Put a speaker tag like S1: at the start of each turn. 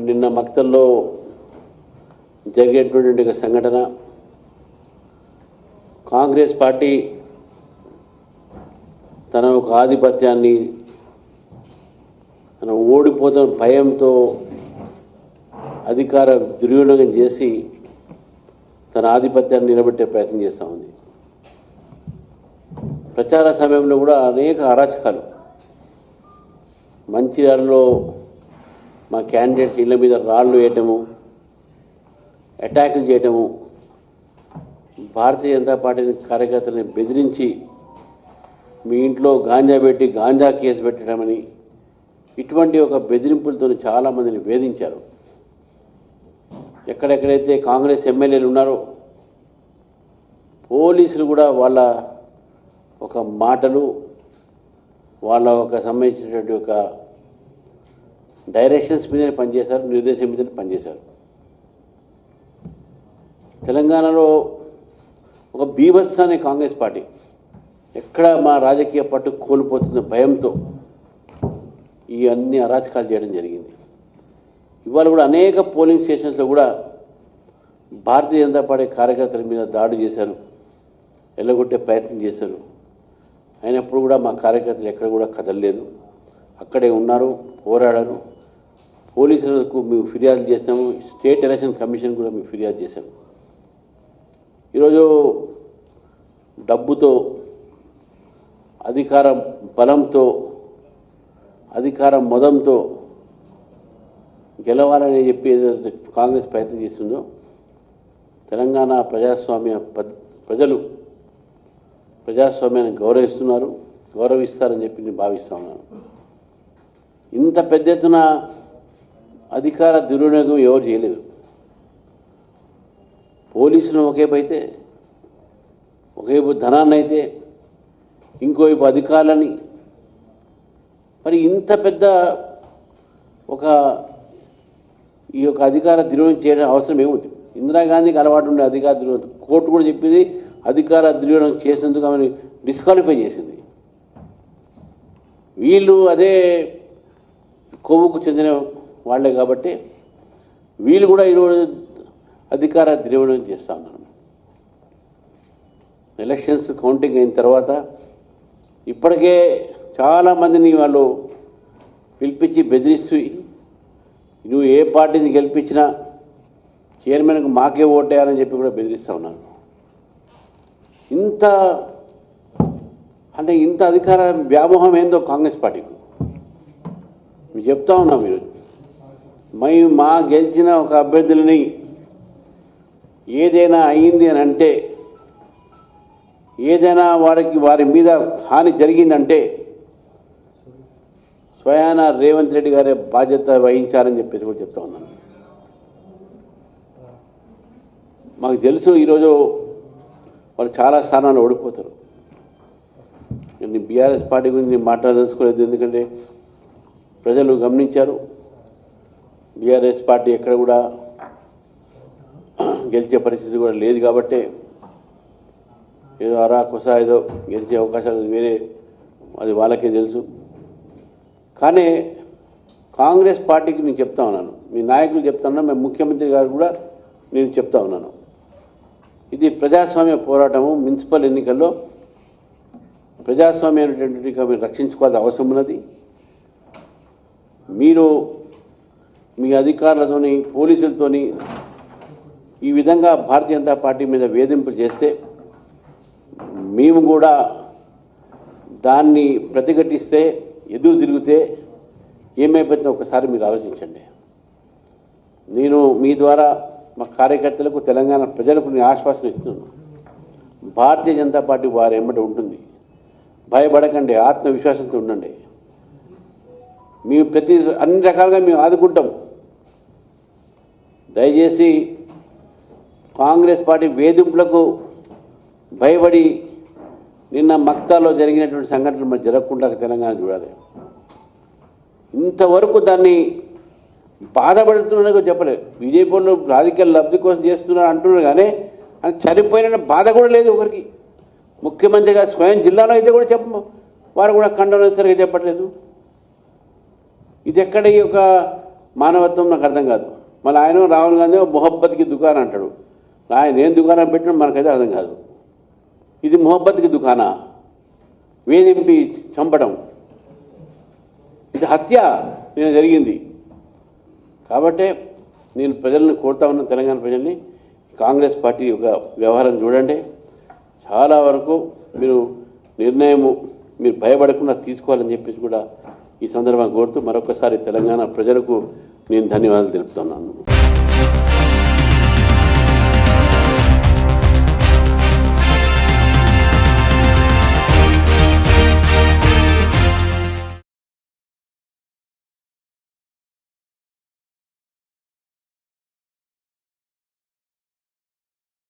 S1: నిన్న మక్తల్లో జరిగేటువంటి ఒక సంఘటన కాంగ్రెస్ పార్టీ తన ఒక ఆధిపత్యాన్ని తన ఓడిపోతున్న భయంతో అధికార దుర్వినియోగం చేసి తన ఆధిపత్యాన్ని నిలబెట్టే ప్రయత్నం చేస్తూ ఉంది. ప్రచార సమయంలో కూడా అనేక అరాచకాలు, మంచిర్యాలలో మా క్యాండిడేట్స్ ఇళ్ల మీద రాళ్ళు వేయటము, అటాకులు చేయటము, భారతీయ జనతా పార్టీ కార్యకర్తలను బెదిరించి మీ ఇంట్లో గాంజా పెట్టి గాంజా కేసు పెట్టడమని ఇటువంటి ఒక బెదిరింపులతో చాలామందిని వేధించారు. ఎక్కడెక్కడైతే కాంగ్రెస్ ఎమ్మెల్యేలు ఉన్నారో పోలీసులు కూడా వాళ్ళ ఒక మాటలు, వాళ్ళ ఒక సంబంధించినటువంటి ఒక డైరెక్షన్స్ మీదనే పనిచేశారు, నిర్దేశం మీదనే పనిచేశారు. తెలంగాణలో ఒక బీభత్సాన్ని కాంగ్రెస్ పార్టీ ఎక్కడ మా రాజకీయ పట్టు కోల్పోతున్న భయంతో ఈ అన్ని అరాచకాలు చేయడం జరిగింది. ఇవాళ కూడా అనేక పోలింగ్ స్టేషన్స్లో కూడా భారతీయ జనతా పార్టీ కార్యకర్తల మీద దాడి చేశారు, ఎల్లగొట్టే ప్రయత్నం చేశారు. అయినప్పుడు కూడా మా కార్యకర్తలు ఎక్కడ కూడా కదలలేదు, అక్కడే ఉన్నారు, పోరాడారు. పోలీసులకు మేము ఫిర్యాదు చేసినాము, స్టేట్ ఎలక్షన్ కమిషన్ కూడా మేము ఫిర్యాదు చేశాము. ఈరోజు డబ్బుతో, అధికార బలంతో, అధికార మదంతో గెలవాలని చెప్పి ఏదైతే కాంగ్రెస్ ప్రయత్నం చేస్తుందో తెలంగాణ ప్రజాస్వామ్య ప్రజలు ప్రజాస్వామ్యాన్ని గౌరవిస్తున్నారు, గౌరవిస్తారని చెప్పి నేను భావిస్తూ ఉన్నాను. ఇంత పెద్ద ఎత్తున అధికార దుర్వినియోగం ఎవరు చేయలేదు. పోలీసులు ఒకవైపు అయితే, ఒకవైపు ధనాన్ని అయితే, ఇంకోవైపు అధికారులని, మరి ఇంత పెద్ద ఒక ఈ యొక్క అధికార దుర్వినియోగం చేయడం అవసరం ఏముంది? ఇందిరాగాంధీకి అలవాటు ఉండే అధికార దుర్వినియోగం, కోర్టు కూడా చెప్పింది అధికార దుర్వినియోగం చేసినందుకు ఆమెను డిస్క్వాలిఫై చేసింది. వీళ్ళు అదే కొవ్వుకు చెందిన వాళ్లే కాబట్టి వీళ్ళు కూడా ఈరోజు అధికార దుర్వినియోగం చేస్తూ ఉన్నారు. ఎలక్షన్స్ కౌంటింగ్ అయిన తర్వాత ఇప్పటికే చాలామందిని వాళ్ళు పిలిపించి బెదిరిస్తూ, నువ్వు ఏ పార్టీని గెలిపించినా చైర్మన్కు మాకే ఓటేయాలని చెప్పి కూడా బెదిరిస్తూ ఉన్నారు. ఇంత అంటే ఇంత అధికార వ్యామోహం ఏందో కాంగ్రెస్ పార్టీకి మీరు చెప్తా ఉన్నాం. మీరు మా గెలిచిన ఒక అభ్యర్థులని ఏదైనా అయింది అని అంటే, ఏదైనా వారి మీద హాని జరిగిందంటే స్వయాన రేవంత్ రెడ్డి గారే బాధ్యత వహించారని చెప్పేసి కూడా చెప్తా ఉన్నాను. మాకు తెలుసు ఈరోజు వాళ్ళు చాలా స్థానాల్లో ఓడిపోతారు. నేను బీఆర్ఎస్ పార్టీ గురించి నేను మాట్లాడదలుచుకోలేదు, ఎందుకంటే ప్రజలు గమనించారు బీఆర్ఎస్ పార్టీ ఎక్కడ కూడా గెలిచే పరిస్థితి కూడా లేదు. కాబట్టి ఏదో అరాకొసా ఏదో గెలిచే అవకాశాలు వేరే, అది వాళ్ళకే తెలుసు. కానీ కాంగ్రెస్ పార్టీకి నేను చెప్తా ఉన్నాను, మీ నాయకులు చెప్తా ఉన్నాను, మేము ముఖ్యమంత్రి గారు కూడా నేను చెప్తా ఉన్నాను, ఇది ప్రజాస్వామ్య పోరాటము. మున్సిపల్ ఎన్నికల్లో ప్రజాస్వామ్యాన్ని మీరు రక్షించుకోవాల్సిన అవసరం ఉన్నది. మీరు మీ అధికారులతోని, పోలీసులతోని ఈ విధంగా భారతీయ జనతా పార్టీ మీద వేధింపులు చేస్తే మేము కూడా దాన్ని ప్రతిఘటిస్తే, ఎదురు తిరిగితే ఏమైపోతుందో ఒకసారి మీరు ఆలోచించండి. నేను మీ ద్వారా మా కార్యకర్తలకు, తెలంగాణ ప్రజలకు నేను ఆశ్వాసన ఇస్తున్నాను. భారతీయ జనతా పార్టీ వారి ఎమ్మటి ఉంటుంది. భయపడకండి, ఆత్మవిశ్వాసంతో ఉండండి. మేము అన్ని రకాలుగా మేము ఆదుకుంటాం. దయచేసి కాంగ్రెస్ పార్టీ వేధింపులకు భయపడి నిన్న మక్తాలో జరిగినటువంటి సంఘటనలు మరి జరగకుండా తెలంగాణ చూడాలి. ఇంతవరకు దాన్ని బాధపడుతున్నారో చెప్పలేదు. బీజేపీలో రాజకీయ లబ్ధి కోసం చేస్తున్నారు అంటున్నారు, కానీ అది చనిపోయిన బాధ కూడా లేదు ఒకరికి. ముఖ్యమంత్రిగా స్వయం జిల్లాలో అయితే కూడా వారు కూడా ఖండన సరిగా చెప్పట్లేదు. ఇది ఎక్కడ ఈ యొక్క మానవత్వం నాకు అర్థం కాదు. మళ్ళీ ఆయన రాహుల్ గాంధీ మొహబ్బత్కి దుకాణం అంటాడు. ఆయన ఏం దుకాణం పెట్టినా మనకైతే అర్థం కాదు. ఇది మొహబ్బత్కి దుకాణా? వేధింపి చంపడం, ఇది హత్య నేను జరిగింది. కాబట్టే నేను ప్రజలను కోరుతా ఉన్న, తెలంగాణ ప్రజల్ని, కాంగ్రెస్ పార్టీ యొక్క వ్యవహారం చూడండి. చాలా వరకు మీరు నిర్ణయము మీరు భయపడకుండా తీసుకోవాలని చెప్పేసి కూడా ఈ సందర్భంగా కోరుతూ మరొకసారి తెలంగాణ ప్రజలకు నేను ధన్యవాదాలు తెలుపుతున్నాను.